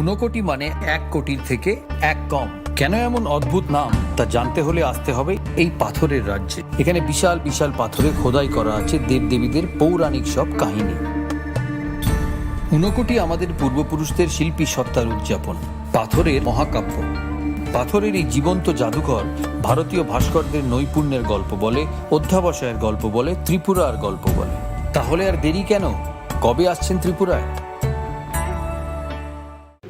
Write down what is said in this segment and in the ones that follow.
ঊনকোটি মানে 1 কোটির থেকে 1 কম। কেন এমন অদ্ভুত নাম তা জানতে হলে আসতে হবে এই পাথরের রাজ্যে। এখানে বিশাল বিশাল পাথরে খোদাই করা আছে দেবদেবীদের পৌরাণিক সব কাহিনী। ঊনকোটি আমাদের পূর্বপুরুষদের শিল্পী সত্তার উদযাপন, পাথরের মহাকাব্য। পাথরের এই জীবন্ত জাদুঘর ভারতীয় ভাস্করদের নৈপুণ্যের গল্প বলে, অধ্যাবসায়ের গল্প বলে, ত্রিপুরার গল্প বলে। তাহলে আর দেরি কেন? কবে আসছেন ত্রিপুরায়?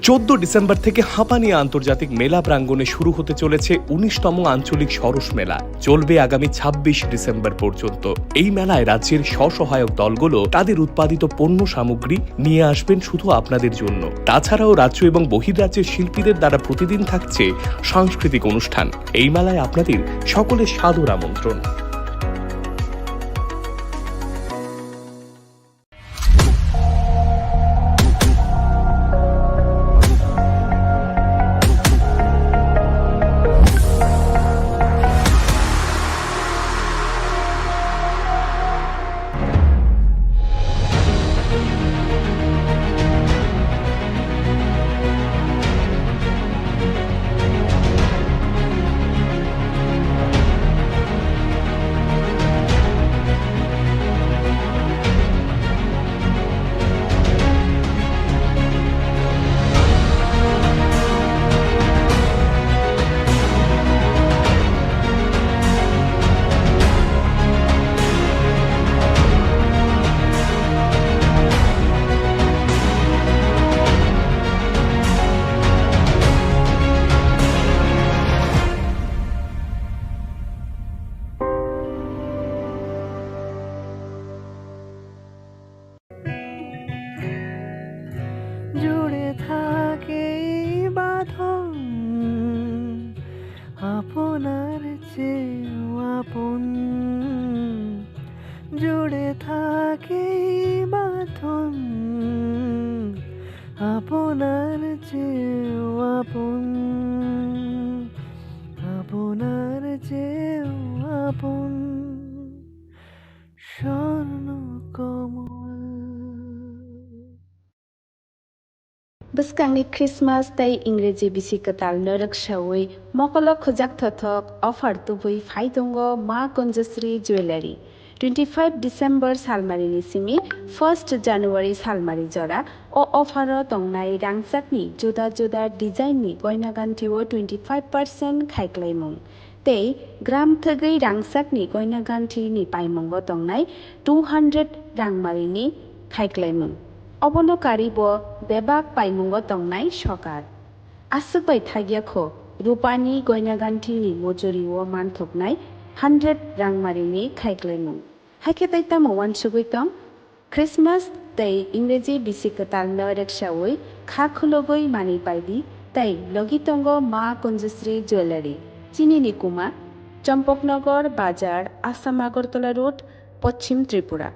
14 ডিসেম্বর থেকে হাঁপানিয়া আন্তর্জাতিক মেলা প্রাঙ্গণে শুরু হতে চলেছে 19তম আঞ্চলিক সরস মেলা। চলবে আগামী 26 ডিসেম্বর পর্যন্ত। এই মেলায় রাজ্যের স্বসহায়ক দলগুলো তাদের উৎপাদিত পণ্য সামগ্রী নিয়ে আসবেন শুধু আপনাদের জন্য। তাছাড়াও রাজ্য এবং বহির্রাজ্যের শিল্পীদের দ্বারা প্রতিদিন থাকছে সাংস্কৃতিক অনুষ্ঠান। এই মেলায় আপনাদের সকলের সাদর আমন্ত্রণ। জুড়ে থাকে বাঁধন আপনার চেয়েও আপন, জুড়ে থাকে বাঁধন আপনার চেয়েও আপন, আপনার চেয়েও আপন স্বর্ণ কমল। Bwskangni Christmas tei Ingreji bisi katal norak shawui mokolo khojak thothok offer tubui phaidongo Ma Kunjasri Jewelry 25 December salmarini simi 1st January salmari jora o offer o tongnai rangchakni juda juda design ni goina ganti o 25% khaiklaimung tei gram thagui rangchakni goina ganti ni paimungo tongnai 200 rangmarini khaiklaimung অবনকারী ব বেবাক পাইমুঙ্গ তংনাই সকার আসুকবাই থাগিয়াখো রূপানি গয়নাগান্ঠিনি মজুরি ও মানথকনাই 100 রাংমারিনি খাইক্লাইমুং হাইকে তাইতাম one সুগুইতম Christmas তাই ইংরেজি বিসিকতাল নরেকশাওই খা খুলগই মানি পাইদি তাই লগিতঙ্গ মা কুঞ্জশ্রী জুয়েলারি চিনিনি কুমা চম্পকনগর বাজার আসাম আগরতলা রোড পশ্চিম ত্রিপুরা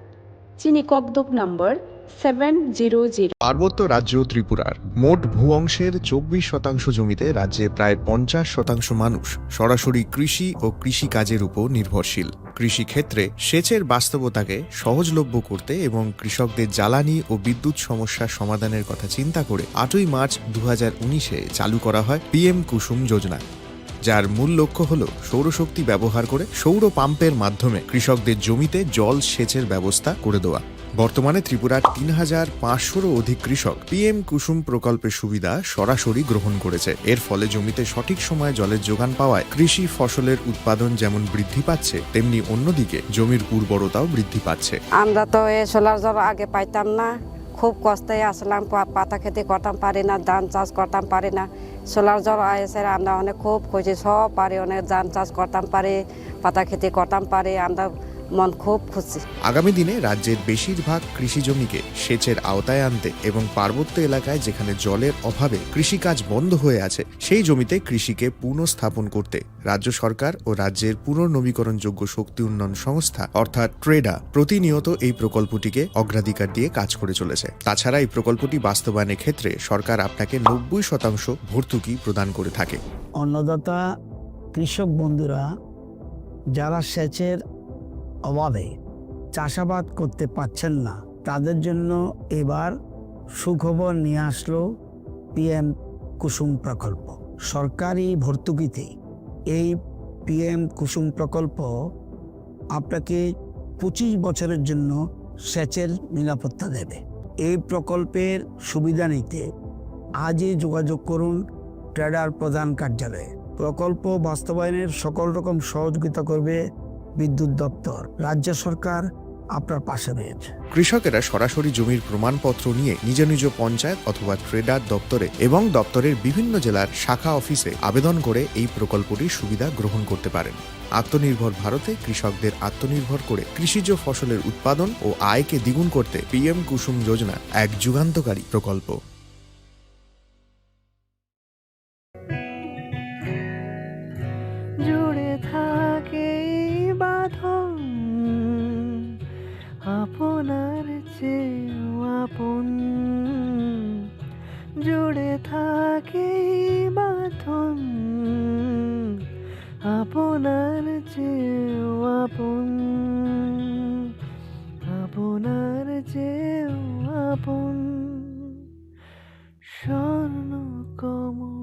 চিনি ককদুক নম্বর 700। পার্বত্য রাজ্য ত্রিপুরার মোট ভূ অংশের 24% জমিতে রাজ্যে প্রায় 50% মানুষ সরাসরি কৃষি ও কৃষিকাজের উপর নির্ভরশীল। কৃষিক্ষেত্রে সেচের বাস্তবতাকে সহজলভ্য করতে এবং কৃষকদের জ্বালানি ও বিদ্যুৎ সমস্যার সমাধানের কথা চিন্তা করে 8ই মার্চ 2019-এ চালু করা হয় PM কুসুম যোজনা, যার মূল লক্ষ্য হল সৌরশক্তি ব্যবহার করে সৌর পাম্পের মাধ্যমে কৃষকদের জমিতে জল সেচের ব্যবস্থা করে দেওয়া। বর্তমানে ত্রিপুরার 3500-রও অধিক কৃষক PM কুসুম প্রকল্পের সুবিধা সরাসরি গ্রহণ করেছে। এর ফলে জমিতে সঠিক সময়ে জলের যোগান পাওয়ায় কৃষি ফসলের উৎপাদন যেমন বৃদ্ধি পাচ্ছে, তেমনি অন্যদিকে জমির উর্বরতাও বৃদ্ধি পাচ্ছে। আমরা তো এই সোলার জল আগে পাইতাম না, খুব কষ্টে আসলাম, পাতা খেতে করতাম পারি না, ধান চাষ করতাম পারি না। সোলার জল এসে আমরা অনেক খুব খুশি, সব পারি, অনেক ধান চাষ করতাম পারি, পাতা খেতে করতাম পারি, আমরা মন খুব খুশি। আগামী দিনে রাজ্যের বেশিরভাগ কৃষি জমিকে সেচের আওতায় আনতে এবং পার্বত্য এলাকায় যেখানে জলের অভাবে কৃষিকাজ বন্ধ হয়ে আছে সেই জমিতে কৃষিকে পুনঃস্থাপন করতে রাজ্য সরকার ও রাজ্যের পুনর্নবীকরণযোগ্য শক্তি উন্নয়ন সংস্থা অর্থাৎ ট্রেডা প্রতিনিয়ত এই প্রকল্পটিকে অগ্রাধিকার দিয়ে কাজ করে চলেছে। তাছাড়া এই প্রকল্পটি বাস্তবায়নের ক্ষেত্রে সরকার আপনাকে 90% ভর্তুকি প্রদান করে থাকে। অন্নদাতা কৃষক বন্ধুরা যারা সেচের অভাবে চাষাবাদ করতে পারছেন না, তাদের জন্য এবার সুখবর নিয়ে আসলো পিএম কুসুম প্রকল্প। সরকারি ভর্তুকিতে এই পিএম কুসুম প্রকল্প আপনাকে 25 বছরের জন্য সেচের নিরাপত্তা দেবে। এই প্রকল্পের সুবিধা নিতে আজই যোগাযোগ করুন ট্রেডার প্রধান কার্যালয়ে। প্রকল্প বাস্তবায়নের সকল রকম সহযোগিতা করবে বিদ্যুৎ দপ্তর। রাজ্য সরকার আপনার পাশে রয়েছে। কৃষকেরা সরাসরি জমির প্রমাণপত্র নিয়ে নিজ নিজ পঞ্চায়েত অথবা ট্রেডার দপ্তরে এবং দপ্তরের বিভিন্ন জেলার শাখা অফিসে আবেদন করে এই প্রকল্পটির সুবিধা গ্রহণ করতে পারেন। আত্মনির্ভর ভারতে কৃষকদের আত্মনির্ভর করে কৃষিজ ফসলের উৎপাদন ও আয়কে দ্বিগুণ করতে পিএম কুসুম যোজনা এক যুগান্তকারী প্রকল্প। জুড়ে থাকে বাঁধন আপনার চেয়েও আপন, জুড়ে থাকে বাঁধন আপনার চেয়েও আপন, আপনার চেয়েও আপন স্বর্ণ কমল।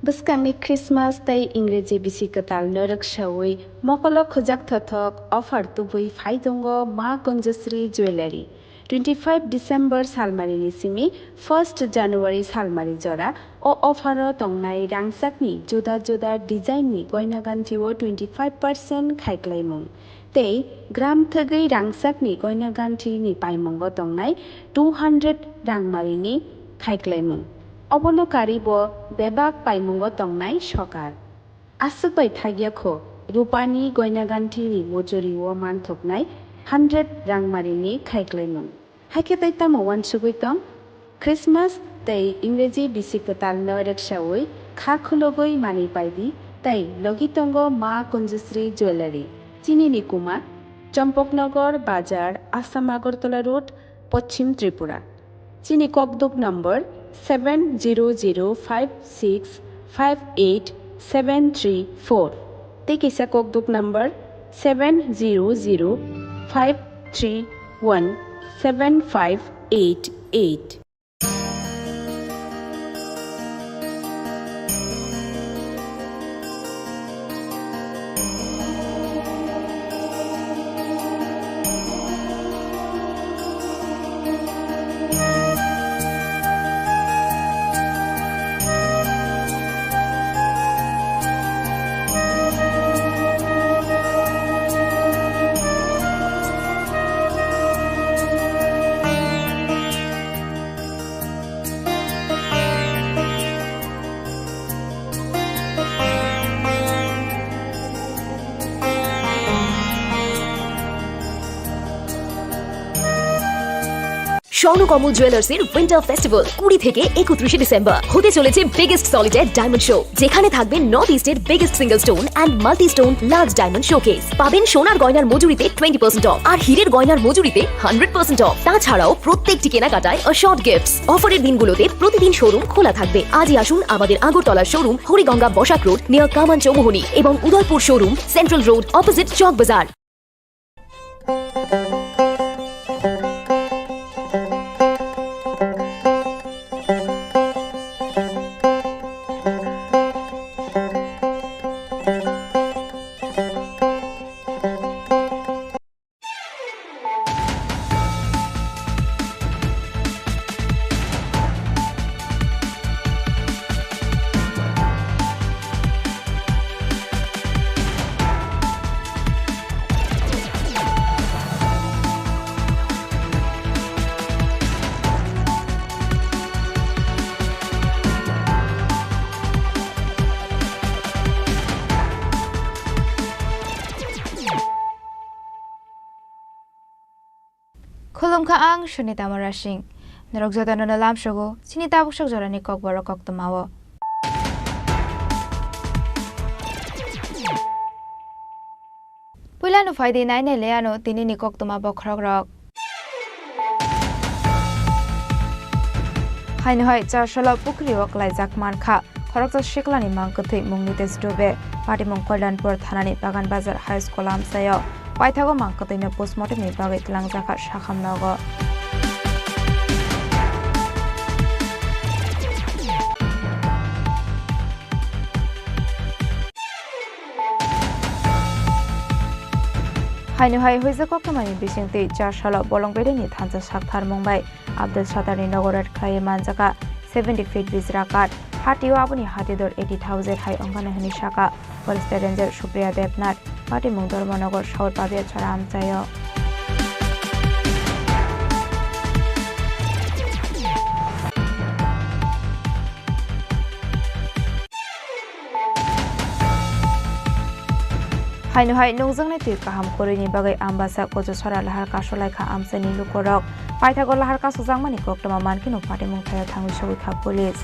Bwskangni Christmas tei Ingreji bisi katal narak shawui mokolo khojak thothok offer tubui phaidongo Ma Kunjasri Jewelry 25 December salmarini simi 1st January salmari jora o offer tongnai rangsakni juda juda design ni goina ganthio 25% khaiklaimung tei gram thagei rangsakni goina ganthi ni paimongo tongnai 200 rangmarini khaiklaimung অবলকারী ব বেবাক পাইমুঙ্গ তংনাই সকার আসুকবাই থাগিয়াখো রূপানি গয়নাগান্ঠিনি মজুরি ও মানথকনাই 100 রাংমারিনি খাইক্লাইমুং হাইকেতাই তামো ওয়ানসুগুইতং Christmas তৈ ইংরেজি বিসিকতাল নরেকসাওই খা খুলগই মানি পাইদি তাই লগিতঙ্গ মা Kunjashree jewellery চিনিনি কুমার চম্পকনগর বাজার আসাম আগরতলা রোড পশ্চিম ত্রিপুরা চিনি ককদুক number 7006587734 Tikisa kokduk number 7005317588. Swarnakamal জুয়েলার্সের উইন্টার ফেস্টিভ্যাল 20 থেকে 31 ডিসেম্বর হতে চলেছে বিগেস্ট সলিটার ডায়মন্ড শো, যেখানে থাকবে নর্থ ইস্টের biggest single stone and multi stone large diamond showcase. পাবেন সোনার গয়নার মজুরিতে 20% অফ আর হীরের গয়নার মজুরিতে 100% অফ। তাছাড়াও প্রত্যেকটি কেনাকাটায় শর্ট গিফটস। অফারের দিনগুলোতে প্রতিদিন শোরুম খোলা থাকবে। আজই আসুন আমাদের আগরতলার showroom Hariganga Basak road near Kaman Chowmuhani এবং Udaipur showroom central road opposite Chowk Bazar. Khulumkha ang Shunita Marashing. Narokjota na nalam shogo, sinita bushak jorani kokbaro koktomawo. Pulano faidi naine leano tinini koktoma bokrogrok. Haino hai charshala pukri oklai jakman kha. Khorokta shiklani mangkothui mungnite stobe. Party mongkolanpur thanani bagan bazar high school amsayo. Paithago mangkotino postmortem ni bagai tlangjaka shakhamnago. Hainu hai hoizak oktomani bisingti Jarshala Bolongbedeni thansa sakthar Mumbai Abdul Sattarni Nogorat Khlai manjaka 70 feet bizrakat Hatio aboni hatidor 80,000 hai ongkana hani shaka Forest Ranger Supriya Devnath Pati Mungdor Monogor Shaur Pabia Chara Amchayo Hainu hai nungzang nai tui kaham korini bagai ambasa kojo sora lahar kasolai kha amsani lukorok paithagor lahar kaso jangmani koktoma mankino pati mungthayo thangu sogui kha police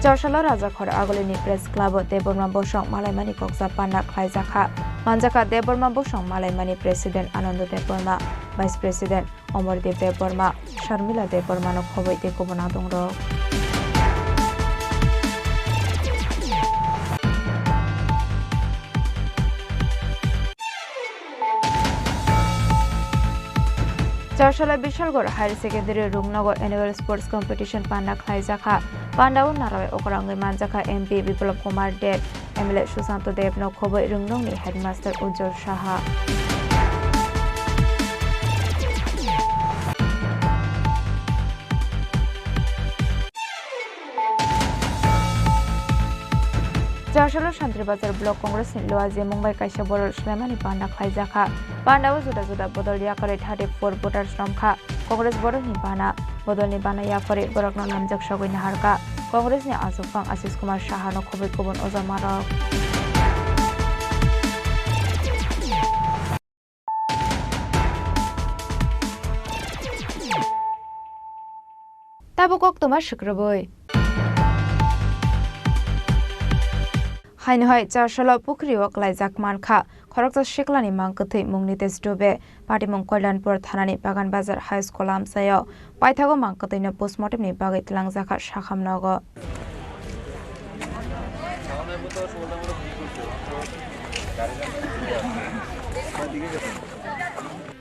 Jarshala Rajakhor Agolini Press Club Deborma Bosong Malaimani Koksa Panda Khlaijaka Manjaka Deborma Bosong Malaimani President Anando Deborma Vice President Omardev Deborma Sharmila Deborma no khoboi te kobona dongro Jarshala Bishalgor Higher Secondary Rungnagar Annual Sports Competition Panda Khlaijaka Pandao Narawe Okrangoi Manjaka MP Biplab Kumar Det MLA Susanto Dev no khoboi Rungnongni Headmaster Ujjol Saha Jarshala Shantribazar Block Congress in Loazi Mumbai Kaisha Boror Shlemani Panda Khlaijaka Pandao Juda Juda Bodol Yakare 34 voters Ramkha Congress Boror Nibana Bodol Nibana Yafare Borokno Namjak Shogoi Naharka Congress ni Azufang Asis Kumar Saha no khoboi kobon Ozamara Tabukok Toma Shukraboi Hainu hai Jarshala Pukriok Laijak Mankha Khorokta Shiklani Mangkathai Mungni Tesdobe Patimong Kollanpur Thanani Bagan Bazar High School Amsayo Paithago Mangkathai no postmortem ni bagai tlangjaka Shakhamnogo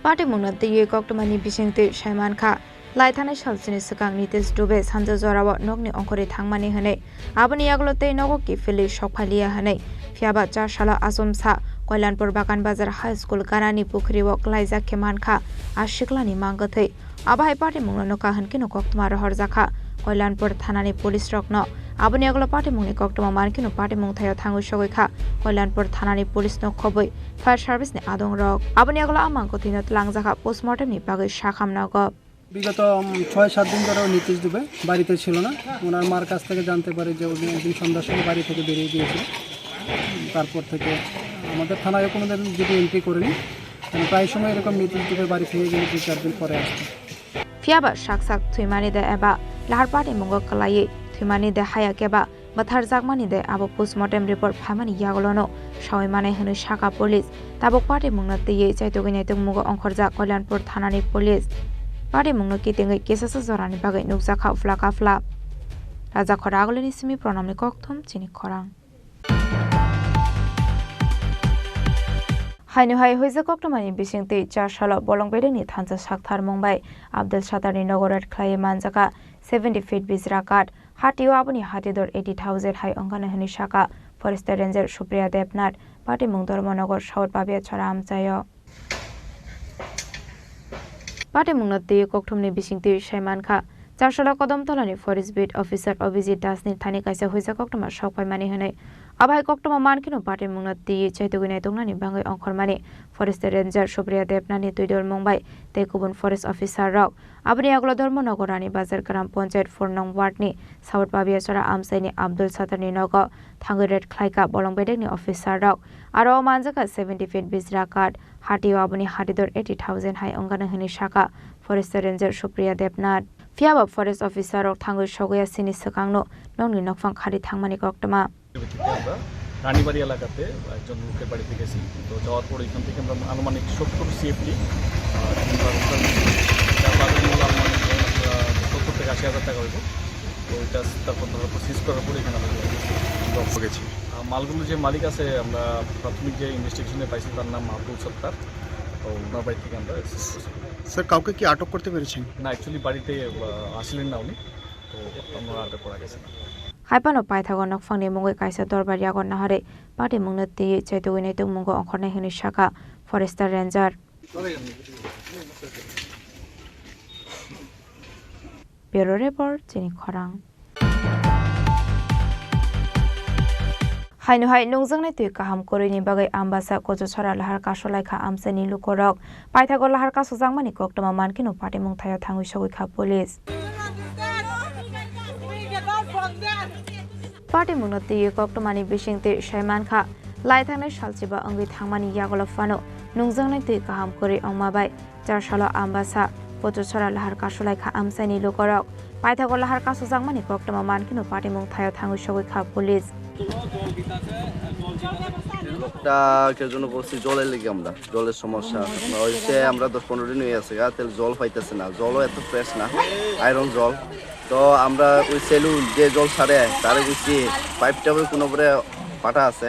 Patimong na tiye koktomani bisingte Shaiman Kha Laithanai salsini sakang Nitesh Dube Sanja Zorawa Nogni Onkori Thangmani Hane Abani Yaglote Nogo ki Fili Shokphalia Hane Fiaba Jarshala Asomsa Kollanpur Bagan Bazar High School Garani Pukriwo Klaijak Kemanka Ashiklani Mangathai Abahai Party Mungno Noka Hankino Koktma Horjaka Kollanpur Thanani Police Rokno Abani Yaglo Party Mungni Koktma Mankino Party Mungthayo Thangu Shogoi Kollanpur Thanani Police no Khoboi Fire Service ni Adong Rok Abani Yaglo Amangkothino Tlangjaka Postmortem ni Bagai Shakhamnogo বিগত ৬-৭ দিন ধরে নীতিশ দুবে বাড়িতে ছিল না ওনার মার কাছ থেকে জানতে পারি যে উনি একদিন সন্ধ্যার সময় বাড়ি থেকে বেরিয়ে গিয়েছিল তারপর থেকে আমাদের থানায় কোনোদিন যদি এন্ট্রি করিনি প্রায় সময় এরকম নীতিশ দুবে বাড়ি থেকে গেলে ২-৪ দিন পরে আসতো Fiaba Shaksak Thuimani de Eba Lahar Party Mungo Kalai Thuimani de Hayakeba Bathar Jagmani de Abo Postmortem Report Phamani Yagolono Shawimane Hanu Shaka Police Tabok Party Mungna Tiye Chaitogine Tumugo Onkhorja Kollanpur Thanani Police Party Mungno Kitingai Kesasa Zorani Bagai Nukjaka Flaka Fla Raja Khoragolini Simi Pronamni Kokthum Chini Khorang Hainu hai hoizak oktomani bisingti Jarshala Bolongbedeni thansa sakthar Mumbai Abdul Sattarni Nogorat Khlai manjaka 70 feet bizrakat Hatio aboni hatidor 80,000 hai ongkana hani shaka Forest Ranger Supriya Devnath Pati Mungdor Monogor Shaur Pabia Chara Amchayo Pati Mungnati Kokthumni bisingti Shaiman Kha Jarshala Kodamtolani Forest Beat Officer Abhijit Dasni Thani Kaisa hoizak oktoma shokpai mani hanai Abhai koktoma mankino Pati Mungnati Chaitogine Tongnani Bangai Ongkhormani Forest Ranger Supriya Devnani Tuidor Mumbai Tekubun Forest Officer Rok Abni Aglo Dharmanagorani Bazar Gram Panchayat 4 nong ward ni South Pabia Chara Amsaini Abdul Sattarni Nogo Thanguret Khlaika Bolongbedeni Officer Rok Aro manjaka 70 feet bizrakat Hatio aboni hatidor 80,000 hai ongana hani shaka Forest Ranger Supriya Devnath Fiaba Forest Officer Rok Thangu Shogoya Sini Sakangno Nongni Nokfang Khari Thangmani Koktoma Ranibari এলাকাতে একজন লোকের বাড়িতে গেছি তো যাওয়ার পর এখান থেকে আমরা আনুমানিক 70 সিএফটি আনুমানিক 70 থেকে 80,000 টাকা হইব তো এটা তারপর সিজ করার পর এখানে আমরা গেছি মালগুলো যে মালিক আছে আমরা প্রাথমিক যে ইনভেস্টিগেশনে পাইছি তার নাম আব্দুল সত্তার তো ওনার বাড়ি থেকে আমরা স্যার কাউকে কি আটক করতে পেরেছেন? না, অ্যাকচুয়ালি বাড়িতে আসলেন না উনি, তো আমরা আটক করা গেছে না। হাইপানো পাইথাগো নকফাংনি মুঙ্গৈ কাইসা দরবারি আগন নাহারে পাটি মুংনা তি চাইতগুইনে tung mungo okhornai hini shaka forester ranger Bureau report chini khorang Hainu hai nungjangnai tui kaham korini bagai ambasa kojo chora lahar kasolai kha amsani lukorok paithago lahar kasojangmani koktoma mankino pati mungthaya thangui sogoi kha police Party munati koktomani bishingte Shaiman kha lai thangnai salchiba angui thangmani yagolo fano nungjangnai tui kaham kori ongmabai charsalo ambasa kojo chora lahar kasolai kha amsani lukorok paithago lahar kasojangmani koktoma mankino pati mungthaya thangui sogoi kha police লোকটাকে জন্য বলছি জলের লেগে আমরা জলের সমস্যা হয়েছে আমরা 10-15 দিন হয়ে আছে তেল জল পাইতেছে না জলও এত ফ্রেশ না আয়রন জল তো আমরা ওই সেলুন যে জল ছাড়ে তারে বুঝছি পাইপটা কোনো করে পাটা আছে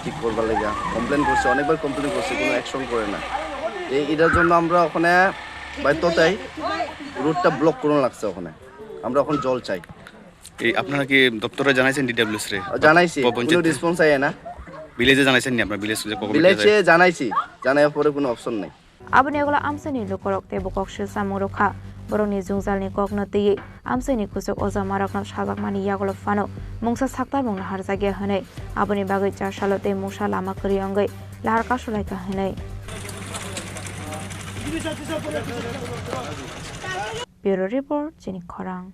ঠিক করবার লেগে কমপ্লেন করছে অনেকবার কমপ্লেন করছে কোনো অ্যাকশন করে না এটার জন্য আমরা ওখানে বাধ্যতাই রুটটা ব্লক করে লাগছে ওখানে আমরা এখন জল চাই এই আপনারা কি দপ্তরে জানাইছেন ডিডব্লিউএস রে জানাইছি কোনো রেসপন্স আয় না ভিলেজে জানাইছেন নি আপনারা ভিলেজে জানাইছি জানার পরে কোনো অপশন নাই abuni agla amsani lukorok te bokok shilsa murukha boroni jungjalni koknati amsani kusuk oja marakna sajakmani yagolo fano mungsa saktar mungna harjagya hanai abuni bagai charsalote musa lama kari angai lahar kasolai ka hanai Bureau report chini khorang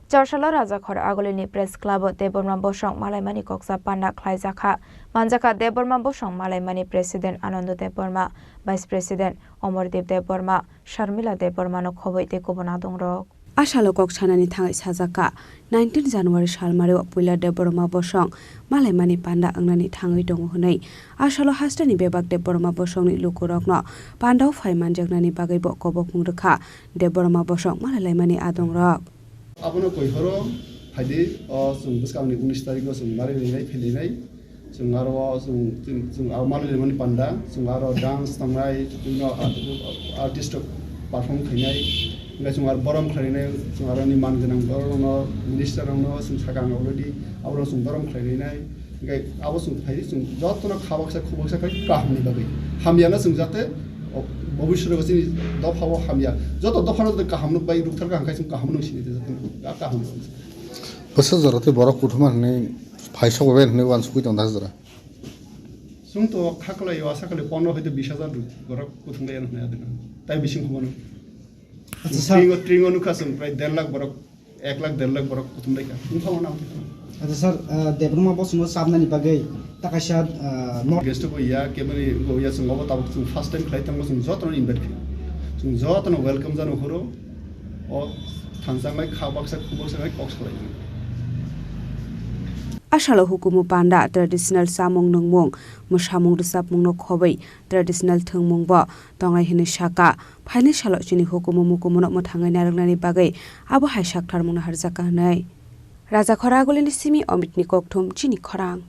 Charshala Rajakhor Agolini Press Club Deborma Bosong Malaimani Koksa Panda Khlaijaka Manjaka Deborma Bosong Malaimani President Anand Deborma Vice President Omordev Deborma Sharmila Deborma no khoboite kobona dongrok Ashalo kok chanani thangai sajaka 19 January salmare puila Deborma Bosong Malaimani Panda angnani thangai dong hunai Ashalo hastani bebak Deborma Bosong ni lukurokno Pandau phaiman jagnani bagai bo kobok mungrekha Deborma Bosong Malaimani adongrok Abono koihoro haidi sung buskang ni 19 tarikh sung mari nai philai sung aro sung amali mani panda sung aro dance tangai artist perform khinai ngai sung aro borom khlainai sung aro ni man ganang borono minister no sung sakang already abo sung borom khlainai ngai abo sung phai sung jotno khawaksa khubaksa kai kahni bagai hamyana sung jate ভবিষ্যতে গেছে দফাও হামিয়া যত দফানো যদি কাহামনুক by রুকথার কাহাম খাইছুম কাহামনুক সিনিতে যত কাহাম বছর জরাতে বড় কুটুমা হনে ফাইসা কবে হনে ওয়ানসুকুই দন্দা জরা সুং তো খাকলাই ওয়াসাকলে 15 হইতে 20000 বড় কুটুমলাই হনে আদনা তাই বিশিং খবনো আচ্ছা ট্রিং অনুকাসম প্রায় 1.5 লাখ বড় 1 লাখ 1.5 লাখ বড় কুটুমলাই কা ইনফাও না আচ্ছা স্যার দেবরমা বসুম সাবনানি বাগৈ তাকাইসা গেস্ট কো ইয়া কেমনি গো ইয়া সুং অব তাবক সুং ফার্স্ট টাইম খাইতাম সুং যতন ইনভাইট কি সুং যতন ওয়েলকাম জানো হরো ও থানসামাই খাবাকসা খুবকসা কক্স করাই Ashalo hukumu panda traditional samung nungmung musamung resap mungno khobai traditional thungmung ba tongai hini shaka phaini salo chini hukumu mukumunok mothangai narangnani bagai abo hai sakthar mungna harjaka nai Raja Khora Agolini Simi Omitni Kokthum Chini Khorang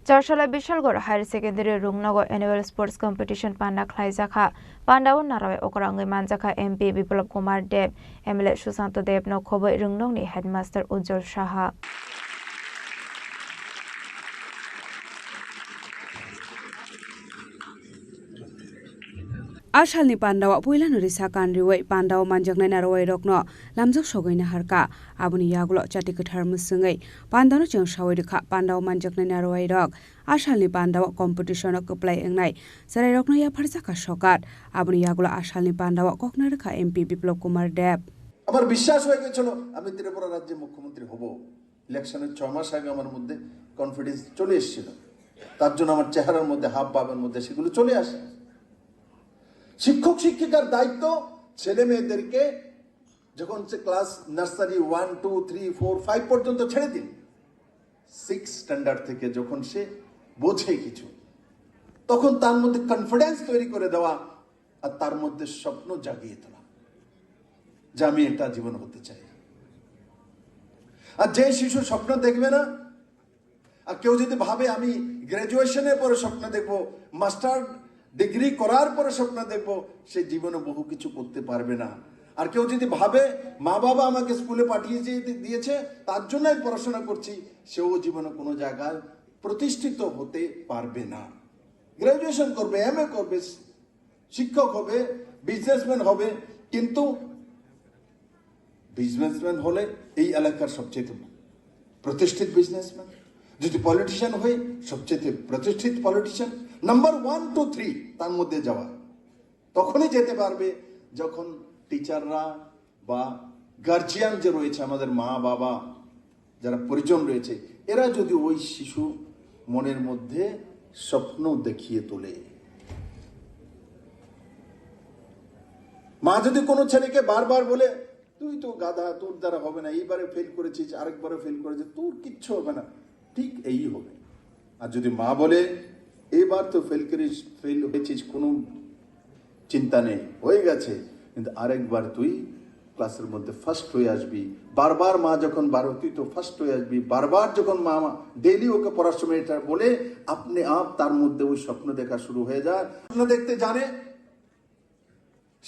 Charshala Bishalgor Higher Secondary Rungnago Annual Sports Competition Panda Khlaijaka Pandaun Narawe Okrangai Manjaka MP Biplab Kumar Dev MLA Susanto Dev no khoboi Rungnongni Headmaster Ujjol Shaha Ashalni Pandawa Puilano Risa Kanriwai Pandaw Manjaknai Narawai Rokno Lamjak Sogaina Harka Abuni Yaglo Chatikathar Musungai Pandano Chang Shawirika Pandaw Manjaknai Narawai Rok Ashalni Pandawa Competition of Play Engnai Sarai Rokno Yaparsaka Shokat Abuni Yaglo Ashalni Pandawa Koknarika MP Biplab Kumar Dev আমার বিশ্বাস হয়ে গেছিল আমি ত্রিপুরা রাজ্যের মুখ্যমন্ত্রী হব ইলেকশনের 6 মাস আগে আমার মধ্যে কনফিডেন্স চলে এসেছিল তার জন্য আমার চেহারার মধ্যে হাবভাবের মধ্যে সেগুলো চলে আসে শিক্ষক শিক্ষিকার দায়িত্ব ছেলে মেয়েদেরকে যখন সে ক্লাস নার্সারি 1 2 3 4 5 পর্যন্ত ছেড়ে দিন 6 স্ট্যান্ডার্ড থেকে যখন সে বোঝে কিছু তখন তার মধ্যে কনফিডেন্স তৈরি করে দেওয়া আর তার মধ্যে স্বপ্ন জাগিয়ে তোলা যে আমি এটা জীবন হতে চাই আর যে শিশু স্বপ্ন দেখবে না আর কেউ যদি ভাবে আমি গ্র্যাজুয়েশনের পরে স্বপ্ন দেখবো, মাস্টার ডিগ্রি করার পরে স্বপ্ন দেখবো, সে জীবনে বহু কিছু করতে পারবে না। আর কেউ যদি ভাবে মা বাবা আমাকে স্কুলে পাঠিয়ে দিয়েছে তার জন্য আমি পড়াশোনা করছি, সেও জীবনে কোনো জায়গায় প্রতিষ্ঠিত হতে পারবে না। গ্র্যাজুয়েশন করবে, এমএ করবে, শিক্ষক হবে, বিজনেসম্যান হবে, কিন্তু বিজনেসম্যান হলে এই এলাকার সবচেয়ে প্রতিষ্ঠিত বিজনেসম্যান, যদি পলিটিশিয়ান হয়ে সবচেয়ে প্রতিষ্ঠিত পলিটিশিয়ান, নাম্বার 1, 2, 3 তার মধ্যে যাওয়া। তখনই যেতে পারবে যখন টিচাররা বা গার্জিয়ান যে রয়েছে, আমাদের মা বাবা যারা পরিজন রয়েছে, এরা যদি ওই শিশু মনের মধ্যে স্বপ্ন দেখিয়ে তোলে। মা যদি কোনো ছেলেকে বারবার বলে তুই তো গাধা, তোর দ্বারা হবে না, এইবারে ফেল করেছিস, আরেকবারে ফেল করেছিস, তোর কিচ্ছু হবে না, ঠিক এই হবে। আর যদি মা বলে এবার তো ফেল হয়েছিস, কোনো চিন্তা নেই, হয়ে গেছে, কিন্তু আরেকবার তুই ক্লাসের মধ্যে ফার্স্ট হয়ে আসবি, বারবার মা যখন তুই তো ফার্স্ট হয়ে আসবি, বারবার যখন মা ডেইলি ওকে পড়ার সময় এটা বলে, আপনি তার মধ্যে ওই স্বপ্ন দেখা শুরু হয়ে যায়। স্বপ্ন দেখতে জানে,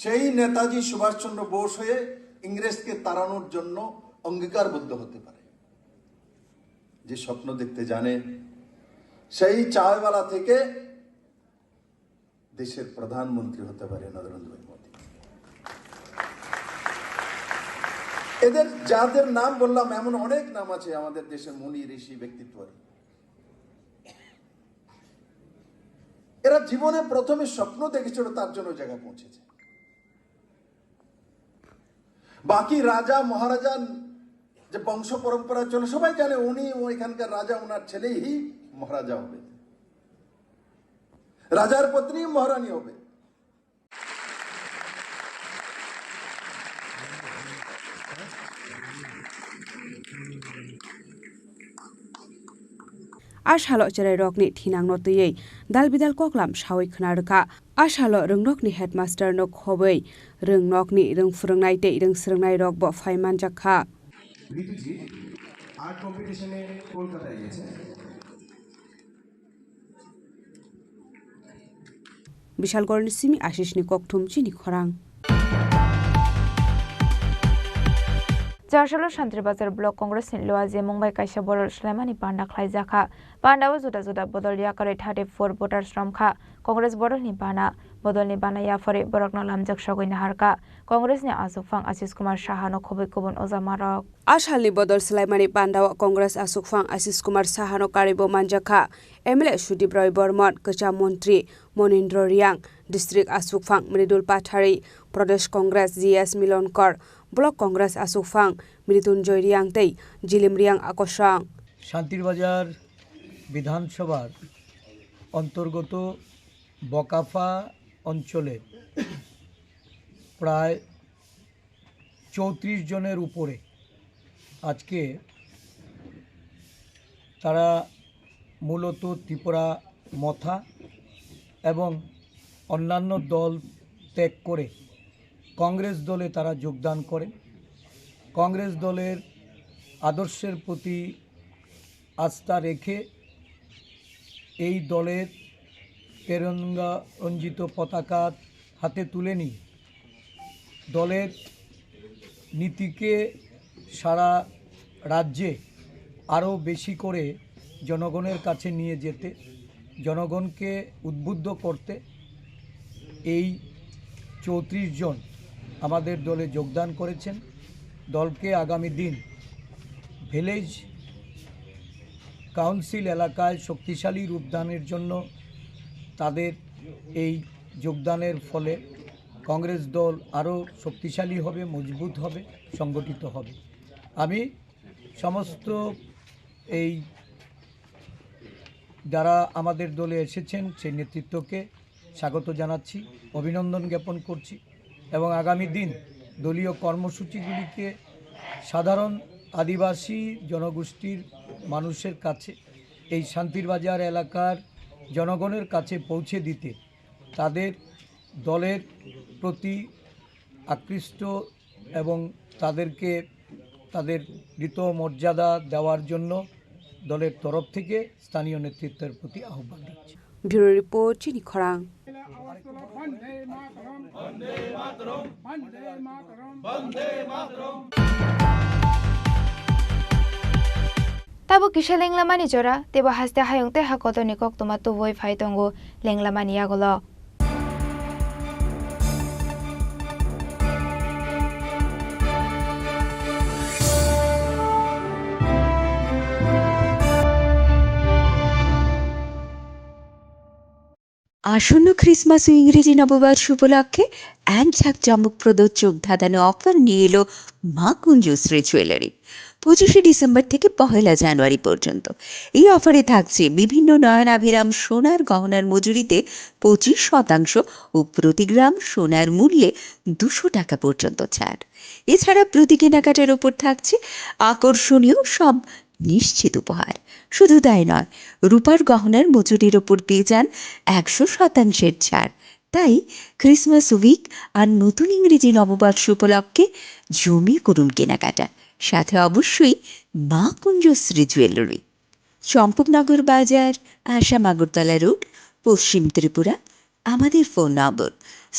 সেই নেতাজি সুভাষচন্দ্র বোস হয়ে ইংরেজকে তাড়ানোর জন্য অঙ্গীকারবদ্ধ হতে পারে। যে স্বপ্ন দেখতে জানে, সেই চায়ওয়ালা থেকে দেশের প্রধানমন্ত্রী হতে পারে নরেন্দ্র মোদী। এদের যাদের নাম বললাম, এমন অনেক নাম আছে আমাদের দেশের মুনি ঋষি ব্যক্তিত্ব। এরা জীবনে প্রথমে স্বপ্ন দেখেছিল, তার জন্য জায়গা পৌঁছেছে। বাকি রাজা মহারাজা যে বংশ পরম্পরা চলে, সবাই জানে উনি ওইখানকার রাজা, ওনার ছেলেই মহারাজা হবে, রাজার পত্নী মহারানী হবে। Ashalo cerai rokni thinang no tuyei dal bidal koklam shawai khnaruka ashalo rungnokni headmaster no khobei rungnokni rung phurungnai te rung srungnai rok bo phaiman jakha Rituji art কম্পিটিশনে কলকাতায় গেছে। বিশালগড়নি Simi আশিসনি kokthum chini khorang Jarshalo Shantribazar Block Congress in Loaze Mumbai Kaisha Borol Shlemani Panda Klaizaka Panda was Zuda Bodol Yakare Hade for voters from Ka Congress Borol Nibana Bodol Nibana Yafore Borokno Lamjak Shogin Harka Congress ni Asufang Asis Kumar Shahano Kobe Kubun Ozamarok Ashalni Bodol Sulaimani Panda Congress Asufang Asis Kumar Sahano Karibo Manjaka MLA Shudibroy Bormon Kacha Montri Monindro Riang District Asufang Mridul Pathari Pradesh Congress GS Milonkar Block Congress Asufang Mritunjoy Riang Tei Jilim Riang Akosang Santirbazar বিধানসভার অন্তর্গত বকাফা অঞ্চলে প্রায় 34 জনের উপরে আজকে তারা মূলত ত্রিপুরা মথা এবং অন্যান্য দল ত্যাগ করে কংগ্রেস দলে তারা যোগদান করেন। কংগ্রেস দলের আদর্শের প্রতি আস্থা রেখে এই দলের তেরঙ্গা রঞ্জিত পতাকা হাতে তুলে নিয়ে দলের নীতিকে সারা রাজ্যে আরও বেশি করে জনগণের কাছে নিয়ে যেতে, জনগণকে উদ্বুদ্ধ করতে এই 34 জন আমাদের দলে যোগদান করেছেন। দলকে আগামী দিন ভিলেজ কাউন্সিল এলাকায় শক্তিশালী রূপদানের জন্য তাদের এই যোগদানের ফলে কংগ্রেস দল আরও শক্তিশালী হবে, মজবুত হবে, সংগঠিত হবে। আমি সমস্ত এই যারা আমাদের দলে এসেছেন সেই নেতৃত্বকে স্বাগত জানাচ্ছি, অভিনন্দন জ্ঞাপন করছি এবং আগামী দিন দলীয় কর্মসূচিগুলিকে সাধারণ আদিবাসী জনগোষ্ঠীর মানুষের কাছে এই শান্তিরবাজার এলাকার জনগণের কাছে পৌঁছে দিতে তাদের দলের প্রতি আকৃষ্ট এবং তাদেরকে তাদের মর্যাদা দেওয়ার জন্য দলের তরফ থেকে স্থানীয় নেতৃত্বের প্রতি আহ্বান রাখছি। ব্যুরো রিপোর্ট চিনি খরাং। Tabo kisha lenglamani jora tebo haste hayongte hakoto nikok toma tuboi phaitongo lenglamani yagolo. আসন্ন ক্রিসমাস ও ইংরেজি নববর্ষ উপলক্ষে এক ঝাঁকজমকপ্রদ চোখ ধাঁধানো অফার নিয়ে এলো মা কুঞ্জশ্রী জুয়েলারি। 25শে ডিসেম্বর থেকে 1 জানুয়ারি পর্যন্ত এই অফারে থাকছে বিভিন্ন নয়নাভিরাম সোনার গহনার মজুরিতে 25% ও প্রতি গ্রাম সোনার মূল্যে 200 টাকা পর্যন্ত ছাড়। এছাড়া প্রতি কেনাকাটার ওপর থাকছে আকর্ষণীয় সব নিশ্চিত উপহার। শুধু তাই নয়, রূপার গহনার মজুরির ওপর পেয়ে যান 100% ছাড়। তাই ক্রিসমাস উইক আর নতুন ইংরেজি নববর্ষ উপলক্ষে জমিয়ে করুন কেনাকাটা, সাথে অবশ্যই মা কুঞ্জশ্রী জুয়েলারি, চম্পকনগর বাজার, আসাম আগরতলা রোড, পশ্চিম ত্রিপুরা। আমাদের ফোন নম্বর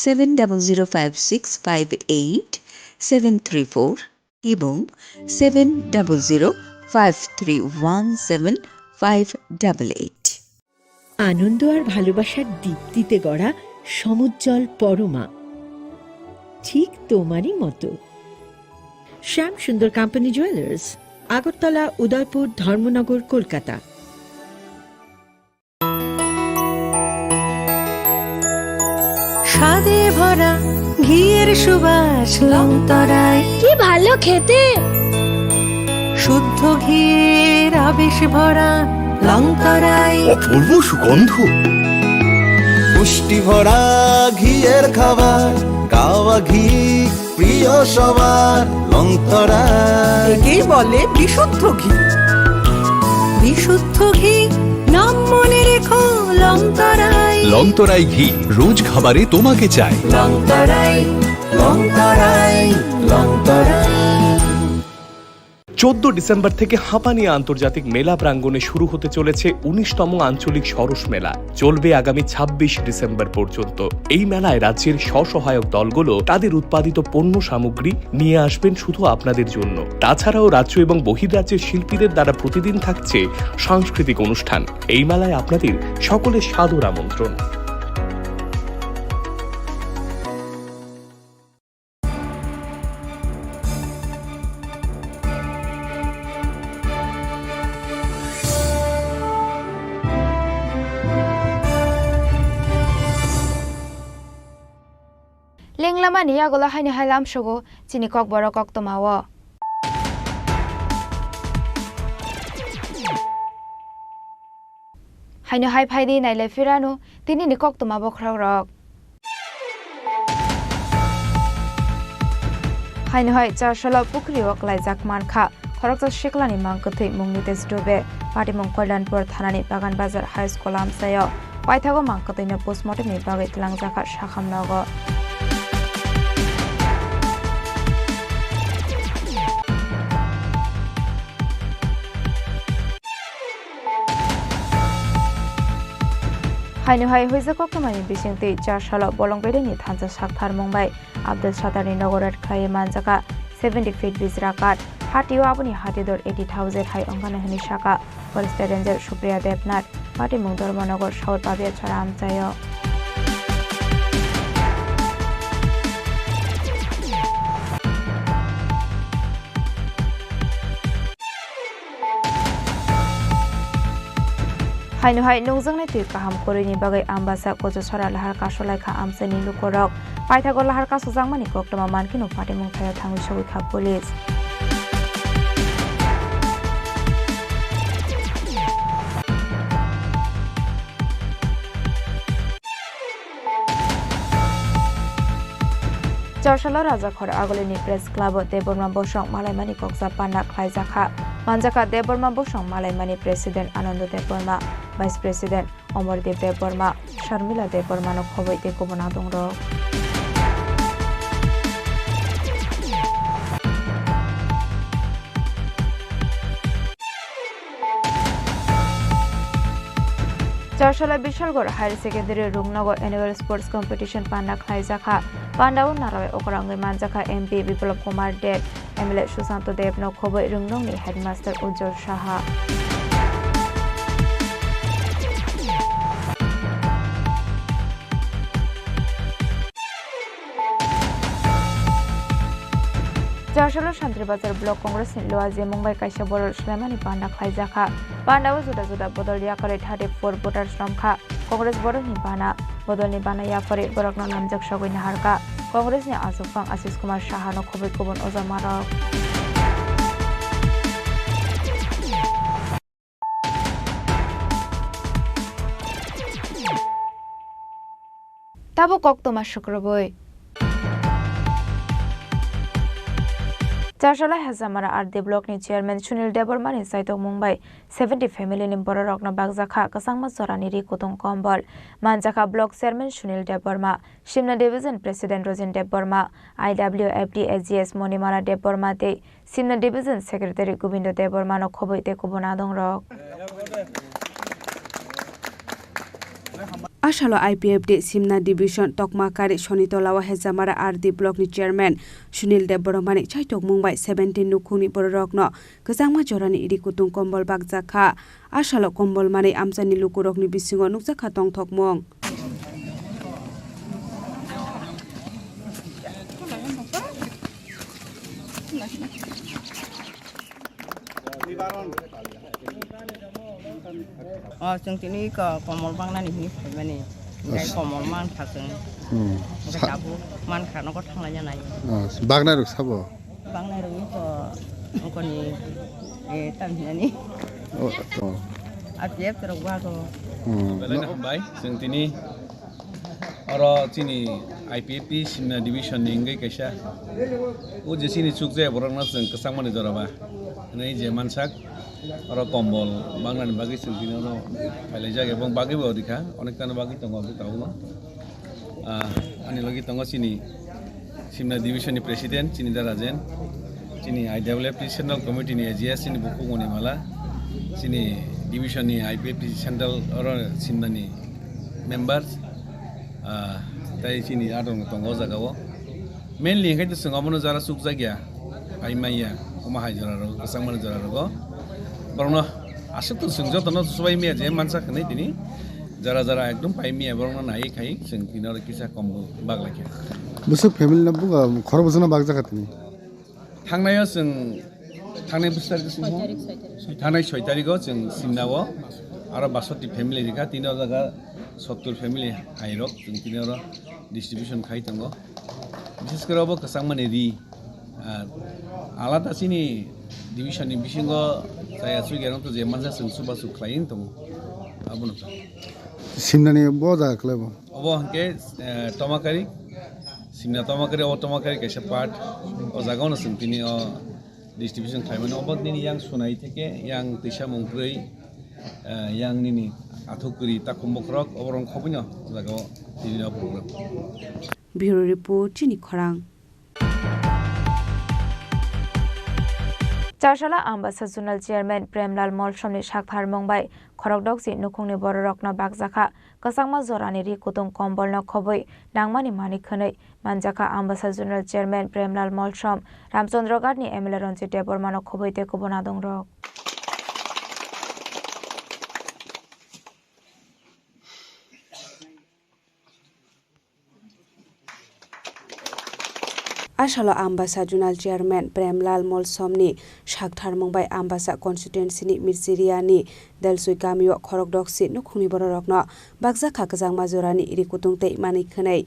7006587734 এবং 7005317588। আনন্দ আর ভালোবাসার দীপ্তিতে গড়া সমুজ্জ্বল পরমা, ঠিক তোমারই মতো। শ্যাম সুন্দর কোম্পানি জুয়েলার্স, আগরতলা, উদয়পুর, ধর্মনগর, কলকাতা। স্বাদে ভরা ঘিয়ের সুবাস লংতরায়, কি ভালো খেতে। শুদ্ধ ঘিয়ের আবেশ ভরা লংতরায়, অপূর্ব সুগন্ধ, পুষ্টি ভরা ঘিয়ের খাবার, গাওয়া ঘি প্রিয় সবার লংতরায়। একেই বলে বিশুদ্ধ ঘি। বিশুদ্ধ ঘি নাম মনে রেখো লংতরায়। লংতরাই ঘি রোজ খাবারে তোমাকে চাই। লংতরায়, লংতরায়, লংতরায়। 14 ডিসেম্বর থেকে হাঁপানিয়া আন্তর্জাতিক মেলা প্রাঙ্গণে শুরু হতে চলেছে 19তম আঞ্চলিক সরস মেলা। চলবে আগামী 26 ডিসেম্বর পর্যন্ত। এই মেলায় রাজ্যের স্বসহায়ক দলগুলো তাদের উৎপাদিত পণ্য সামগ্রী নিয়ে আসবেন শুধু আপনাদের জন্য। তাছাড়াও রাজ্য এবং বহির্রাজ্যের শিল্পীদের দ্বারা প্রতিদিন থাকছে সাংস্কৃতিক অনুষ্ঠান। এই মেলায় আপনাদের সকলের সাদর আমন্ত্রণ। Lenglamani yagola haini hailam shogo chini kok boro kok tomawo. Haino hai phaidi naile firanu tini ni kok tomabo khrok rok. Haino hai charshala pukri ok laijak mankha khorokta shiklani mangkothei mungni tesdobe party mong Kollanpur thanani Bagan Bazar High School amsayo paithago mangkothei no postmortem ni bagai tlangjaka shakhamnago. Haino hai hoizakok tomani bisingti charshala bolongbedeni thansa sakthar mongbai Abdul Sattarni nogorat khai manjaka 70 feet bizrakat hatio aboni hatidor 80,000 hai ongane hani shaka Forest Ranger Supriya Devnath Pati Mung Dharmanagar Shaur Pabia Chara amchayo. Haino hai nungjangnai tui kaham korini bagai ambasa kojo sora lahar kasolai kha amsani lukorok paithago lahar kaso jangmani koktoma mankino pati mung thayo thangu sogui kha police. Charshala Rajakhor Agolini Press Club Deborma Bosong Malaimani Koksa Pana Khlaijaka Manjaka Deborma Bosong Malaimani President Anando Deborma Vice President Omardev Deborma Sharmila Deborma no khoboi te kobona dongro. চারশালা Bishalgarh higher secondary রুংনগর annual sports competition পান্ডা খাইজাখা পান্ডাও নারায় অকরাঙ্গই মানজাখা MP Biplab Kumar Deb MLA Sushanta Deb নখবই রুংনংনি হেডমাস্টার উজ্জ্বল সাহা চারশালা শান্তিবাজার ব্লক কংগ্রেসনি লোয়াজি মুম্বাই কাইসা বড় সুলেমানি পান্ডা খাইজাখা পান্ডাও जुदा जुदा बदल याकरे 34 भोटार श्रमखा कांग्रेस बरनि बाना बदलनि बाना याफरे बरकनो नामजक सगै नाहारका कांग्रेसनि आजुफां आशिष कुमार साहानो खबै गुबुन अजामारक ताबो कक्तमा शुक्रबय চারশালা হেজামারা আরদি ব্লকনি চেয়ারম্যান সুনীল দেববর্মানি সাইতক মুম্বাই 70 ফ্যামিলিনি বড় রকনা বাগজাখা কাসাংমা জরানি রি কুতুং কম্বল মানজাখা block chairman Sunil Debbarma Simna division president Rojin Debbarma IWFD SGS Manimala Debbarma তে সিমনা ডিভিজন সেক্রেটারি গোবিন্দ দেববর্মানো খবইতে কুবনা দংরক आशालो IPFD सिमना डिविजन तकमाकारी सनितलावा हेजामारा आरदी ब्लकनि चेयरमैन सुनील देबबर्मानि चाइतक मुंबाई 17 नुखुनि बररकन गोजांमा जरानि इरि कुतुं कम्बल बागजाखा आशालो कम्बल माने आमजानि लुकुरकनि बिसिङाव नुकजाखा तंथकमं जों दिनै कमल बांनानै माने कमल मानखाजों दाबो मानखानांगौ थांनाय जानाय बागनाय रक साबो बांनाय रक अंकनि तामहिनानि आरपीएफ रक बागो बेलायनो हमबाय जों दिनै आरो जोंनि IPFD सिमना डिभिजननि इंगै कायसा ও जेसिनि चुक जाया बरंना जों कसांमानि जराबा नै जे मानसाक आरो कम्बल बांनानि बागै जों दिनावनो फायलाय जागे এবং बागैबो अधिका अनेकतानो बागै दङ बितावनो आनि लगि दङ सिनि सिमना डिभिजननि प्रेसिडेन्ट चिनि दाराजेन चिनि IWFD सेन्ट्रेल कमिटिनि AGS चिनि बुकुमनि माला चिनि डिभिजननि IPFD सेन्ट्रेल आरो सिमनानि मेम्बार्स ताई चिनि आदं दङ जागाव मेनलि ओंखायनो सोङावनो जारा सुक जायगा आइमाइया अमाहाय जरारो गोसांमानि जरारो बरंनो आसक्त सोंजतनो सबाय मिया जे मानसा खनै दिनि जरा जरा एकदम पाइ मिया बरंनो नायै खाय जों दिनाव किसा कम बागलाखे बुसु फेमिलि ना बुगा खर बजना बाग जाखातनि थांनायाव जों थांनाय बोसोर थांनाय 6 तारिखआव जों सिमनाव आरो 62 फेमिलि रिखा तिनाव जागा 70 फेमिलि हाइरक जों तिनाव डिस्ट्रिब्यूशन खाय दङ विशेष करावबो गोसांमानि रि आलादा सिनि डिभिजननि बिसिङाव जाया सुइगारनथ जे मानसा जों सुबा सुख्लायिन दङ आबुन सिमनानि बजा क्लब अब हके टमाकारी सिमना टमाकारी अब टमाकारी कैसे पार्ट ओ जागावनो जों तिनि डिस्ट्रिब्यूशन खायमोन अब दिनि यां सुनाय थेके यां दैसा मंग्रै यां निनि आथुकुरि ताकुमबख्रक अबरं खबिनो जागाव दिनि प्रग्राम ब्यूरो रिपोर्ट चिनि खरां চারশালা আম্বাসা জোনাল চেয়ারম্যান প্রেমলাল মলসমনি সাকথার মুম্বাই খরকডকসি নুখুংনি বড় রকনা বাগজাখা কসাংমা জরানি রি কুতুং কম্বল ন খবই নাংমানি মানিক খनै মানজাখা আম্বাসা জোনাল চেয়ারম্যান প্রেমলাল মলসম রামচন্দ্রগাড়নি এমএলএ রঞ্জিত দেববর্মা খবইতে কুবনা দংরক आशालो आम्बासा जुनाल चेयरमैन प्रेमलाल मलसमनी साकथार मुंबाई आम्बासा कन्स्टिट्युएन्सिनि मिर्जिरियानि देलसुइ गामियाव खरकडकसि नुखुंनि बर रकन बागजाखा गोजां माजरानि रिकुतुं तै मानै खनै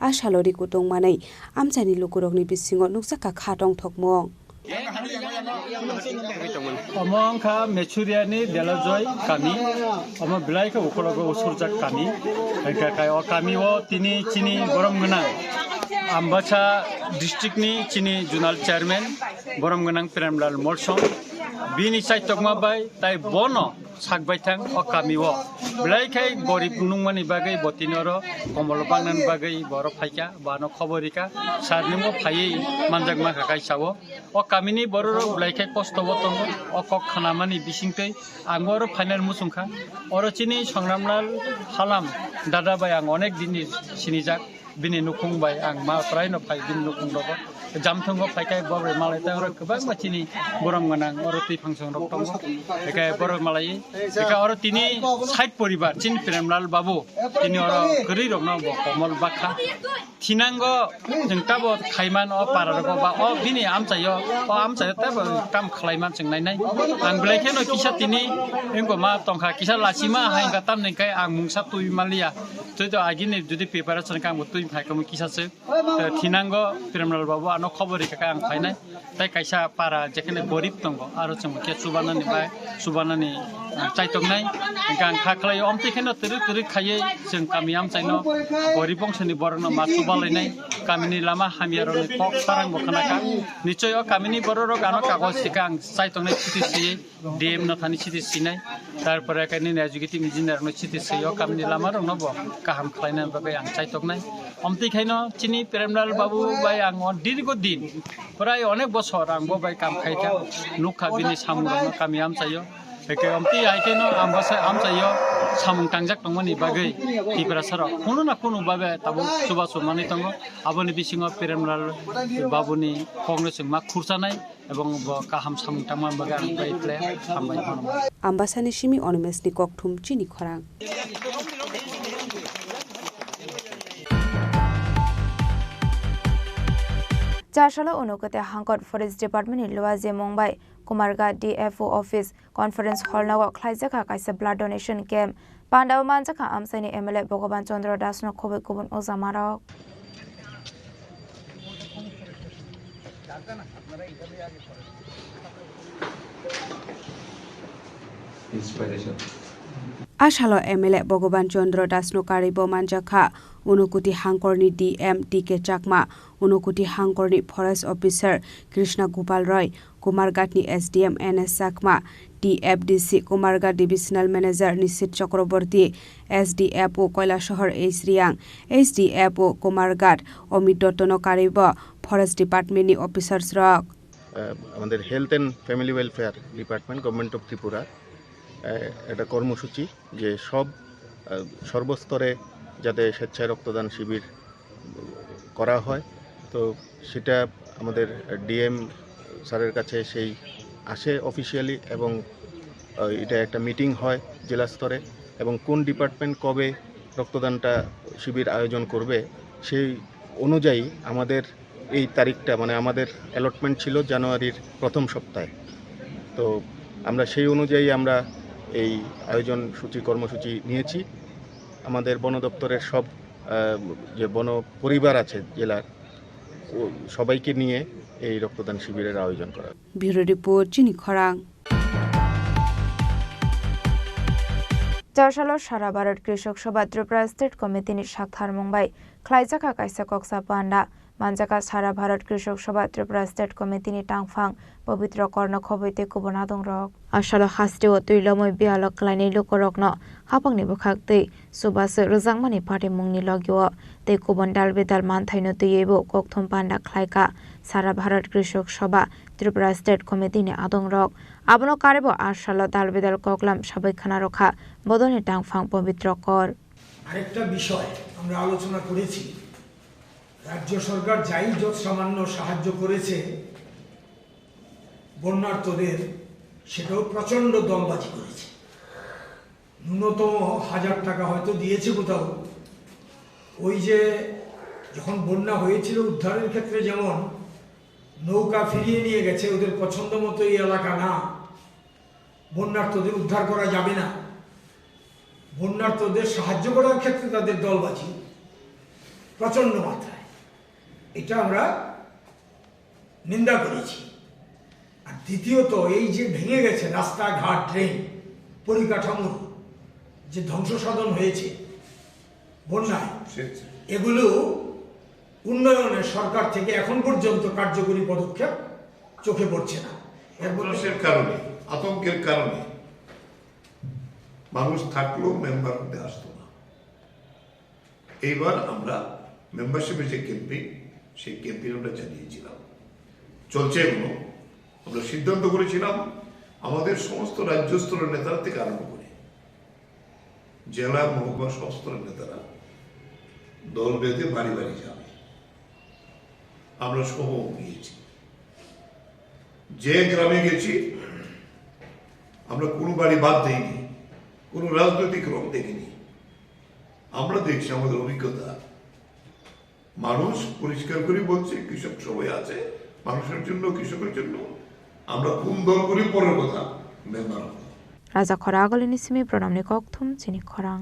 आशालो रिकुतुं मानै आमचानि लुकुरकनि बिसिङाव नुकजाखा खाटं थकमं अमंखा मेचुरियानि देलजय कामी अम बिलाइखौ उखलगो उसुरजाक कामी काय अ कामीओ तिनि चिनि बरमगना आम्बासा डिस्ट्रिक्टनि चिनि जुनाल चेयरमैन बरमगनां Premlal Malsom bini saitokma bai tai bono sakbai thang o kamiwo belai khai gorib nungmani bagai botinoro komolbangnan bagai boro phaika bano khoborika sarnimo phai manjakma kakai sawo o kamini bororo belai khai kosto botong o kok khanamani bisingtei angoro final musungkha oro chini সংগ্রামলাল halam dada bai ang onek dini sinijak bini nukung bai ang ma prai no phai bini nukung robo jamthongo phaikai bobre malai ta oro kobang machini borom ganang oro tui phangson rok tongo ekai borok malai eka oro tini side poribar chin premlal babu tini oro gri rok no komol bakha thinango jengtabo khaiman o pararoko ba o bini amchayo o amchayo ta kam khlaiman chengnai nai ang blai kheno kisa tini engko ma tongkha kisa lasima hainga tam nei kai ang mungsa tui malia toito agini jodi paper chan kam tui phai kam kisa se thinango premlal babu ano khobori ka ang phainai tai kaisa para jekhane gorib tongo aro chang ke subanani bai subanani chaitok nai gang khaklai omti kheno tiri tiri khaye jeng kamiam chaino gorib bongshani borno ma subalai nai kamini lama hamiaro ni kok sarang bokhanaka nichoy o kamini bororo gano kagoj sikang chaitok nai chiti si dm na thani chiti sinai tarpore kaini executive engineer no chiti si o kamini lama rong no bo kaham khlaina bagai ang chaitok nai omti khaino chini premlal babu bai ang dirgo din prai onek bochor ang bo bai kam khaika nukha bini samurong kamiam chayo eke omti aikeno ambasa amchayo samung tangjak tongmani bagai tipra sara kono na kono babe tabo suba sumani tongo aboni bisingo premlal babuni congress ma khursanai এবং কাহাম samung tangman bagai ang bai ple hambai hono ambasani simi onmesni kokthum chini khorang চারশালা অনুকতে হাংকট forest department লওয়াজে মুম্বাই Kumarghat DFO office conference hall নগ খাইজাখা কাইসা blood donation camp পান্ডাও মানজাখা আমসাইনি এমএলএ ভগবান চন্দ্র দাস ন খবই কুবন ওজামারক আশালো এমএলএ ভগবান চন্দ্র দাস ন কারিব মানজাখা অনুকুটি হাংকরনি ডিএম টিকে চাকমা অনুকুটি হাংকরনি ফরেস্ট অফিসার কৃষ্ণা গোপাল রয় কুমারঘাটনি SDM NS Chakma DFDC Kumarghat divisional manager Nishit Chakraborty SDFO Kailashahar H Reang HDFO Kumarghat Amit দত্তন কারিব ফরেস্ট ডিপার্টমেন্টনি অফিসার্স রক আমাদের health and family welfare department government of Tripura একটা কর্মসূচি যে সর্বস্তরে যাতে স্বেচ্ছায় রক্তদান শিবির করা হয় তো সেটা আমাদের ডিএম স্যারের কাছে সেই আসে অফিসিয়ালি এবং এটা একটা মিটিং হয় জেলা স্তরে এবং কোন ডিপার্টমেন্ট কবে রক্তদানটা শিবির আয়োজন করবে সেই অনুযায়ী আমাদের এই তারিখটা মানে আমাদের অ্যালটমেন্ট ছিল জানুয়ারির প্রথম সপ্তাহে তো আমরা সেই অনুযায়ী আমরা এই আয়োজন সূচি কর্মসূচি নিয়েছি আমাদের বন দপ্তরের সব যে বন পরিবার আছে জেলার সবাইকে নিয়ে এই রক্তদান শিবিরের আয়োজন করা ব্যুরো রিপোর্ট চিনি খরাং চারশালো সারা ভারত কৃষক সভা ত্রিপুরা স্টেট কমিটিনি শাখার মুম্বাই খ্লাইজাখা কাইসা কক্সা পান্ডা মানজাকা সারা ভারত কৃষক সভা ত্রিপুরা স্টেট কমিটিনি টাংফাং পবিত্র কর্ণ খবইতে কুবনাদং রক আশালো হাস্টেও তৈলময় বিয়ালক ক্লাইনি লোকরকন হাপাংনি বখাকতৈ সুবাস রজাংমানি পার্টি মুংনি লগিও তৈ কুবন ডালবেদাল মানথাইনো তৈয়েবো ককথম পান্ডা খ্লাইকা সারা ভারত কৃষক সভা ত্রিপুরা স্টেট কমিটিনি আদং রক আবনো কারেব আশালো ডালবেদাল ককলাম সাবৈখানা রখা বদনি টাংফাং পবিত্র কর আরেকটা বিষয় আমরা আলোচনা করেছি রাজ্য সরকার যাই যত সামান্য সাহায্য করেছে বন্যার্তদের সেটাও প্রচন্ড দলবাজি করেছে ন্যূনতম 1000 টাকা হয়তো দিয়েছে কোথাও ওই যে যখন বন্যা হয়েছিল উদ্ধারের ক্ষেত্রে যেমন নৌকা ফিরিয়ে নিয়ে গেছে ওদের পছন্দ মতো এই এলাকা না বন্যার্তদের উদ্ধার করা যাবে না বন্যার্তদের সাহায্য করার ক্ষেত্রে তাদের দলবাজি প্রচন্ড মাত্রায় এটা আমরা নিন্দা করেছি আর দ্বিতীয়ত এই যে ভেঙে গেছে রাস্তাঘাট ট্রেন পরিকাঠামো যে ধ্বংসসাধন হয়েছে বন্যায় এগুলো উন্নয়নে সরকার থেকে এখন পর্যন্ত কার্যকরী পদক্ষেপ চোখে পড়ছে না এর কারণে আতঙ্কের কারণে মানুষ থাকলেও মেম্বার হতে আসতো না। এইবার আমরা মেম্বারশিপের যে ক্যাম্পেইন, সেই ক্যাম্পেইন আমরা চালিয়েছিলাম, চলছে এগুলো। আমরা সিদ্ধান্ত করেছিলাম আমাদের সমস্ত রাজ্য স্তরের নেতারা থেকে আরম্ভ করে জেলা, মহকুমা সব স্তরের নেতারা দল বেঁধে বাড়ি বাড়ি যাবে। আমরা সহ গিয়েছি, যে গ্রামে গেছি আমরা কোনো বাড়ি বাদ দেইনি, কোনো রাজনৈতিক রং দেখিনি। আমরা দেখছি আমাদের অভিজ্ঞতা, মানুষ পরিষ্কার করে বলছে কৃষক সবাই আছে, মানুষের জন্য, কৃষকের জন্য। আমরা কোন দল করি পরের কথা, মেম্বার হব। রাজা খরা আগলিনি সিমি প্রণামনি ককথুম চিনি খরাং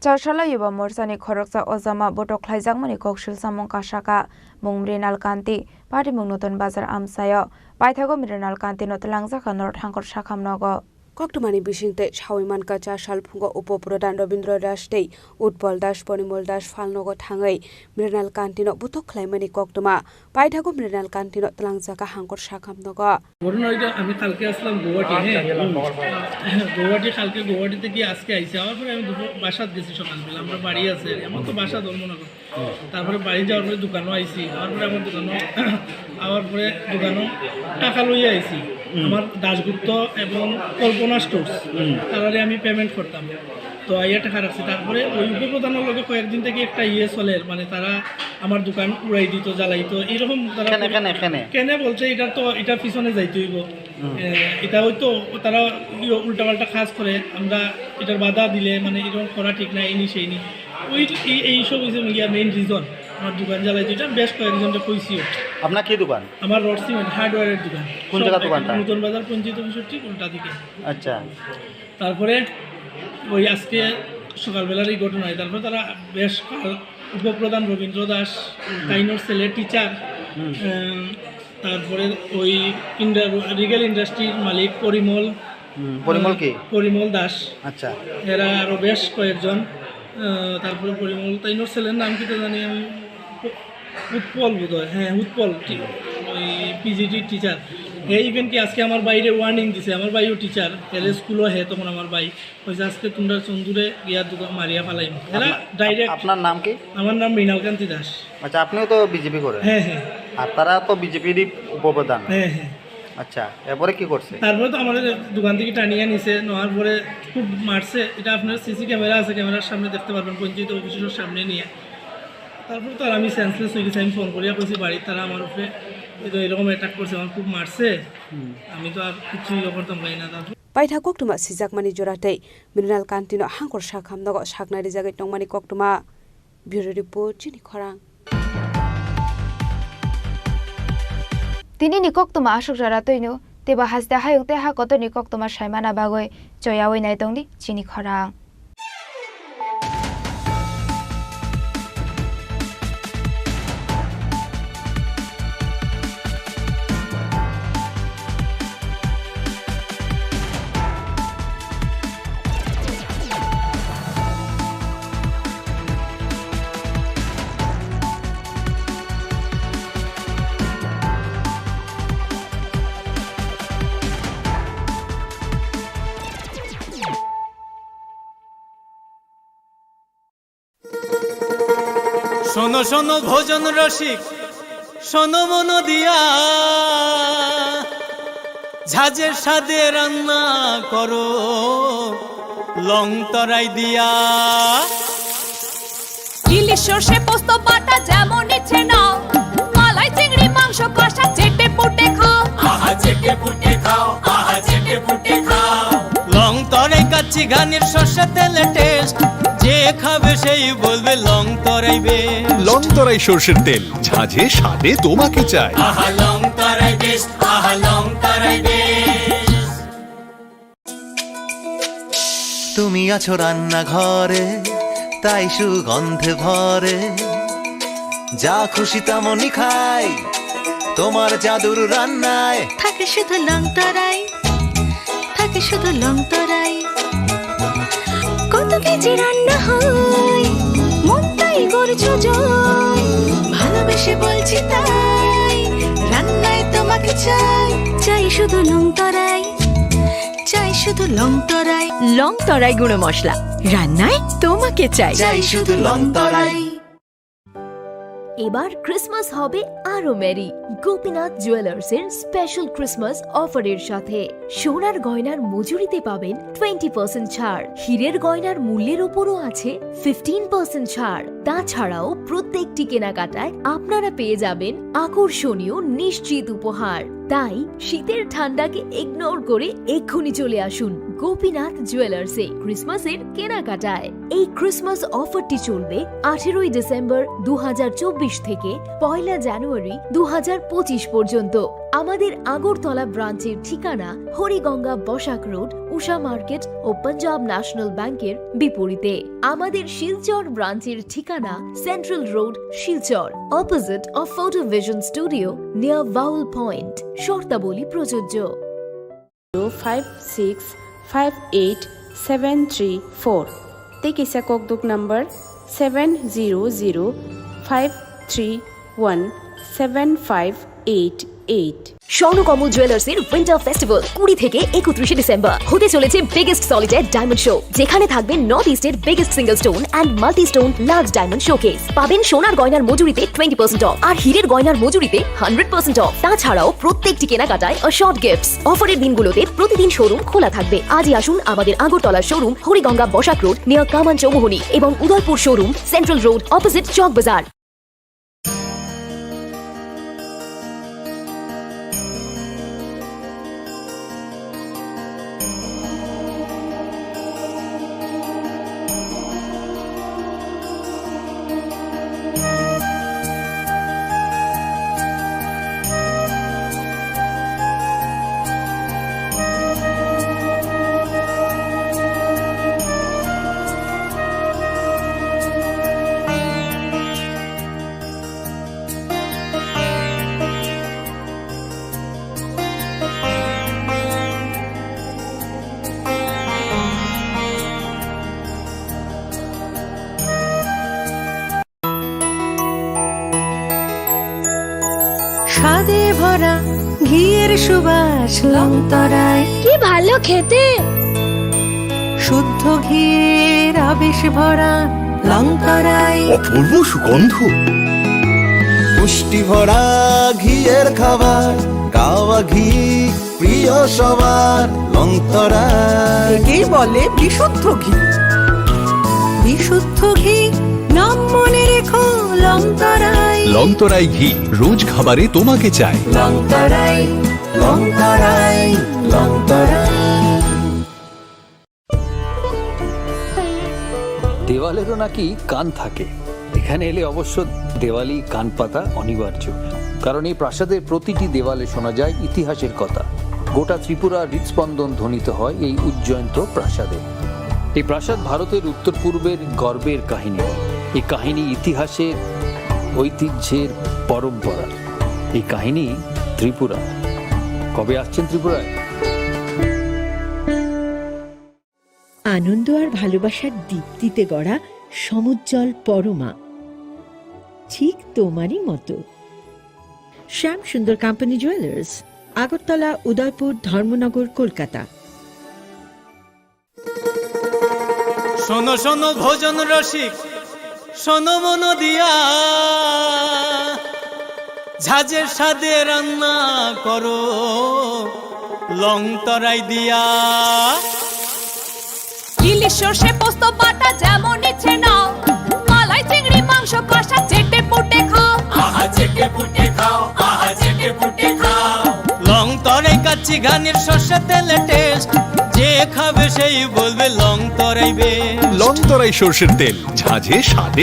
চারশালা युवा मोर्चानि खरकसा अजामा बटक ख्लाइजाकमानि ककशिल सामं कासाका मुं मृणाल कान्ति पार्टी मुं नतन बाजार आमसायो पाइथागो मृणाल कान्ति नतलांजाखा नर्थ हांकर साखामनगो कक्टमानि बिसिंते सावैमानका चारसाल फुंगा उपप्रधान रवीन्द्र दास तै उत्पल दास परिमल दास फालनगो थाङै मृणाल कान्तिनो बुथक ख्लाइमानि कक्टमा पाइथागो मृणाल कान्तिनो तलांजाका हांकर साखामनगो ঘটনাটা আমি কালকে আসলাম গুয়াহাটি, গুয়াহাটি কালকে গুয়াহাটি থেকে আজকে আইসি। আমার পরে আমি বাসাত গেছি সকালবেলা, আমরা বাড়ি আছে, আমার তো বাসা ধর্মনগর। তারপরে বাড়ি যাওয়ার পরে দোকানও আইসি, আমার পরে আমার দোকানও আবার পরে দোকানও টাকা লইয়া আইসি। আমার দাসগুপ্ত এবং কল্পনা স্টোর্স তারারে আমি পেমেন্ট করতাম, তো আইয়া টাকা রাখছি। তারপরে ওই উপপ্রধানের লগে কয়েকদিন থেকে একটা চলে, মানে তারা আমার দোকান উড়াই দিত, জ্বালাইতো, এইরকম তারা কেন বলছে এটা পিছনে যাইতে হইব, এটা হয়তো তারা উল্টাপাল্টা কাজ করে, আমরা এটার বাধা দিলে মানে এরকম করা ঠিক না, এইনি সেইনি ওই এইসব হয়েছে মেইন রিজন আমার দোকান জ্বালাইতো। এটা বেশ কয়েকজনটা কইছিও। আপনার কি দোকান? আমার রড সিমেন্ট হার্ডওয়্যারের দোকান। কোন জায়গা দোকানটা? নতুন বাজার পঞ্চায়েত অফিসের ঠিক উল্টা দিকে। আচ্ছা। তারপরে ওই আজকে সকালবেলার এই ঘটনায় তারপরে তারা বেশ উপপ্রধান রবীন্দ্র দাস, তাইনোর ছেলে টিচার, তারপরে ওই রিগেল ইন্ডাস্ট্রির মালিক পরিমল দাস, আচ্ছা, এরা আরও বেশ কয়েকজন। তারপরে পরিমল তাইনোর ছেলের নাম কি তো জানি আমি, উৎপল বোধ হয়, হ্যাঁ উৎপল, ওই পিজিটির টিচার। এই ইভেন কি আজকে আমার বাইরে ওয়ার্নিং দিছে, আমার ভাইও টিচার, এলে স্কুলও হে, তখন আমার ভাই কইছে আজকে তোমরা চন্দুরে গিয়া দোকান মারিয়া ফালাইম। এরা ডাইরেক্ট। আপনার নাম কি? আমার নাম মৃণাল কান্তি দাস। আচ্ছা, আপনিও তো বিজেপি করেন? হ্যাঁ হ্যাঁ। আর তারা তো বিজেপিরই উপপ্রধান? হ্যাঁ হ্যাঁ। আচ্ছা, এরপরে কি করছে? তারপরে তো আমাদের দোকান থেকে টানিয়ে নিছে, নেওয়ার পরে খুব মারছে। এটা আপনার সিসি ক্যামেরা আছে, ক্যামেরার সামনে দেখতে পারবেন, পঞ্চায়েত অফিসের সামনে নিয়ে। তারপর তো আর আমি সেন্সলেস হয়ে গেছি, আমি ফোন করিয়া কইছি বাড়ির, তারা আমার উপরে এরকম অ্যাটাক করছে, আমার খুব মারছে, আমি তো আর কিছুই করতাম পারি না। তারপর पाइथा कक्टुमा सिजाकमानि जरातै मृणाल कान्तिनो हांकर साखामनगो साकनारि जागाय टंगमानि कक्टुमा ब्युरो रिपोर्ट चिनि खरां तिनि नि कक्टुमा आशुक जरातैनो तेबा हासदा हायुंते हा कतनि कक्टुमा साइमाना बागै चयावै नायतंनि चिनि खरां শোনো শোনো ভোজন রসিক, শোনো মন দিয়া, ঝাঁঝের স্বাদে রান্না করো লং তরাই দিয়া। ইলিশ সর্ষে পোস্ত বাটা যেমন ইচ্ছে নাও, মালাই চিংড়ি মাংস কষা চেটে পুটে খাও, আহা চেটে পুটে খাও, আহা চেটে পুটে খাও। লং তরাই কাচ্চি ঘানির সর্ষে তেলে টেস্ট, যে খাবে সেই বলবে লং তরাই বেশ। লং তরাই সর্ষের তেল, ঝাঁঝে স্বাদে তোমাকে চাই। আহা লং তরাই বেশ, আহা লং তরাই বেশ। তুমি আছো রান্না ঘরে, তাই সুগন্ধে ভরে, যা খুশি তেমনই খাই, তোমার জাদুর রান্নায় থাকে শুধু লং তরাই, থাকে শুধু লং তরাই। কত কেজি রান্না হয়, মন তাই করছো জয়, ভালোবেসে বলছি তাই, রান্নায় তোমাকে চাই, চাই শুধু লং তরাই, চাই শুধু লং তরাই, লং তরাই গুঁড়ো মশলা, রান্নায় তোমাকে চাই। চাই শুধু লং তরাই। এবার ক্রিসমাস হবে আরো মেরি গোপীনাথ জুয়েলার্স এর স্পেশাল ক্রিসমাস অফারের সাথে। সোনার গয়নার মজুরিতে পাবেন 20% ছাড়, হীরের গয়নার মূল্যের উপরও আছে 15% ছাড়। তাছাড়াও প্রত্যেকটি কেনাকাটায় আপনারা পেয়ে যাবেন আকর্ষণীয় নিশ্চিত উপহার। তাই শীতের ঠান্ডাকে ইগনোর করে এক্ষুনি চলে আসুন গোপীনাথ জুয়েলার্সে ক্রিসমাসের কেনাকাটায়। এই ক্রিসমাস অফারটি চলবে 18 ডিসেম্বর 2024 থেকে 1 জানুয়ারি 2025 পর্যন্ত। আমাদের আগরতলা ব্রাঞ্চের ঠিকানা হরিগঙ্গা বসাক রোড, উষা মার্কেট ও পাঞ্জাব ন্যাশনাল ব্যাংকের বিপরীতে। আমাদের শিলচর ব্রাঞ্চের ঠিকানা central road, Silchar, opposite of photo vision studio near Bhaul point. শর্তাবলী প্রযোজ্য। 56587334 te kisa kokduk number 7005317588। Swarnakamal জুয়েলার্সের উইন্টার ফেস্টিভ্যাল 20 থেকে 31 ডিসেম্বর হতে চলেছে বিগেস্ট সলিটার ডায়মন্ড শো, যেখানে থাকবে নর্থ ইস্টের biggest single stone and multi stone large diamond showcase. পাবেন সোনার গয়নার মজুরিতে 20% অফ আর হীরের গয়নার মজুরিতে 100% অফ। তাছাড়াও প্রত্যেকটি কেনাকাটায় শর্ট গিফটস। অফারের দিনগুলোতে প্রতিদিন শোরুম খোলা থাকবে। আজই আসুন আমাদের আগরতলার showroom Hariganga Basak road near Kaman Chowmuhani এবং Udaipur showroom central road opposite Chowk Bazar. স্বাদে ভরা ঘিয়ের সুবাস লং তরাই, কি ভালো খেতে। শুদ্ধ ঘিয়ের আবেশ ভরা লং তরাই, অপূর্ব সুগন্ধ, পুষ্টি ভরা ঘিয়ের খাবার, গাওয়া ঘি প্রিয় সবার, লং তরাই। একেই বলে বিশুদ্ধ ঘি। বিশুদ্ধ ঘি নাম মনে রেখো লং তরাই, লংতরাই ঘি রোজ খাবারে তোমাকে চাই। লং তরাই, লং তরাই, লং তরাই। দেওয়ালেরও নাকি কান থাকে, এখানে এলে অবশ্য দেওয়ালি কান পাতা অনিবার্য, কারণ এই প্রাসাদের প্রতিটি দেওয়ালে শোনা যায় ইতিহাসের কথা। গোটা ত্রিপুরা হৃদস্পন্দন ধ্বনিত হয় এই উজ্জয়ন্ত প্রাসাদে। এই প্রাসাদ ভারতের উত্তর পূর্বের গর্বের কাহিনী, এই কাহিনী ইতিহাসের, ঐতিহ্যের, পরম্পরা। এই কাহিনী ত্রিপুরা। কবে আসছেন ত্রিপুরায়? আনন্দ আর ভালোবাসার দীপ্তিতে গড়া সমুজ্জ্বল পরমা, ঠিক তোমারই মতো। শ্যাম সুন্দর কোম্পানি জুয়েলার্স, আগরতলা, উদয়পুর, ধর্মনগর, কলকাতা। শোনো শোনো ভোজন রসিক, শোনো মন দিয়া, ঝাঁঝের স্বাদে রান্না করো লং তরাই দিয়া। ইলিশ সর্ষে পোস্ত বাটা যেমন ইচ্ছে নাও, মালাই চিংড়ি মাংস কষা চেটে পুটে খাও, আহা চেটে পুটে খাও, আহা চেটে পুটে খাও। লং তরাই কাচ্চি ঘানির সর্ষে তেলে টেস্ট, যে খাবে সেই বলবে লং তরাই বেস্ট। লংতরাই সর্ষের তেল, ঝাঁঝে স্বাদে